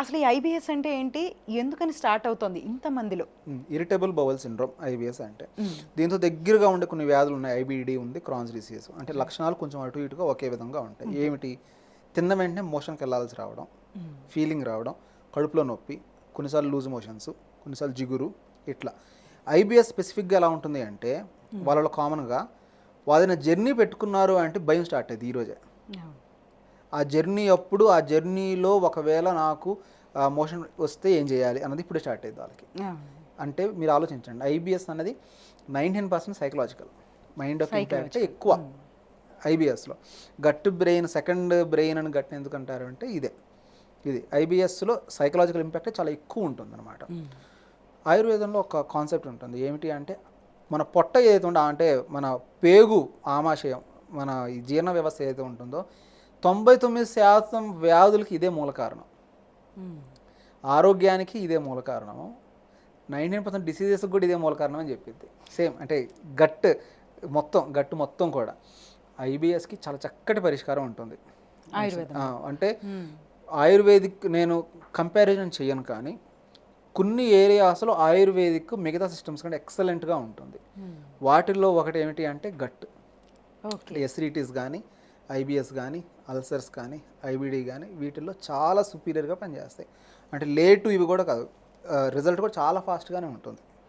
అసలు ఈ ఐబిఎస్ అంటే ఏంటి, ఎందుకని స్టార్ట్ అవుతుంది ఇంతమందిలో? ఇరిటబుల్ బౌల్ సిండ్రోమ్ ఐబిఎస్ అంటే. దీంతో దగ్గరగా ఉండే కొన్ని వ్యాధులు ఉన్నాయి. ఐబిడి ఉంది, క్రాన్స్ డిసీజ్. అంటే లక్షణాలు కొంచెం అటు ఇటుగా ఒకే విధంగా ఉంటాయి. ఏమిటి? తిన్న వెంటనే మోషన్కి వెళ్ళాల్సి రావడం, ఫీలింగ్ రావడం, కడుపులో నొప్పి, కొన్నిసార్లు లూజ్ మోషన్స్, కొన్నిసార్లు జిగురు, ఇట్లా. ఐబిఎస్ స్పెసిఫిక్గా ఎలా ఉంటుంది అంటే వాళ్ళలో కామన్గా వాళ్ళని జర్నీ పెట్టుకున్నారు అంటే భయం స్టార్ట్ అయ్యింది ఈరోజే. ఆ జర్నీ అప్పుడు ఆ జర్నీలో ఒకవేళ నాకు మోషన్ వస్తే ఏం చేయాలి అన్నది ఇప్పుడే స్టార్ట్ అయ్యింది వాళ్ళకి. అంటే మీరు ఆలోచించండి, ఐబిఎస్ అనేది 19% సైకలాజికల్, మైండ్ ఆఫ్ ఇంపాక్ట్ ఎక్కువ ఐబిఎస్లో. గట్ బ్రెయిన్, సెకండ్ బ్రెయిన్ అని గట్టిని ఎందుకు అంటారు అంటే ఇది ఐబిఎస్లో సైకలాజికల్ ఇంపాక్ట్ చాలా ఎక్కువ ఉంటుంది అనమాట. ఆయుర్వేదంలో ఒక కాన్సెప్ట్ ఉంటుంది, ఏమిటి అంటే మన పొట్ట ఏదైతే ఉందో, అంటే మన పేగు ఆమాశయం, మన ఈ జీర్ణ వ్యవస్థ ఏదైతే ఉంటుందో 99% వ్యాధులకి ఇదే మూల కారణం. ఆరోగ్యానికి ఇదే మూల కారణము. 19% డిసీజెస్కి కూడా ఇదే మూల కారణం అని చెప్పింది. సేమ్ అంటే గట్టు మొత్తం కూడా ఐబిఎస్కి చాలా చక్కటి పరిష్కారం ఉంటుంది అంటే ఆయుర్వేదిక్ నేను కంపారిజన్ చేయను, కానీ కొన్ని ఏరియాస్లో ఆయుర్వేదిక్ మిగతా సిస్టమ్స్ కంటే ఎక్సలెంట్గా ఉంటుంది. వాటిల్లో ఒకటి ఏమిటి అంటే గట్. ఎసిడిటీస్ కానీ, ఐబిఎస్ కానీ, అల్సర్స్ కానీ, ఐబిడి కానీ వీటిల్లో చాలా సుపీరియర్గా పనిచేస్తాయి. అంటే లేటు ఇవి కూడా కాదు, రిజల్ట్ కూడా చాలా ఫాస్ట్గానే ఉంటుంది.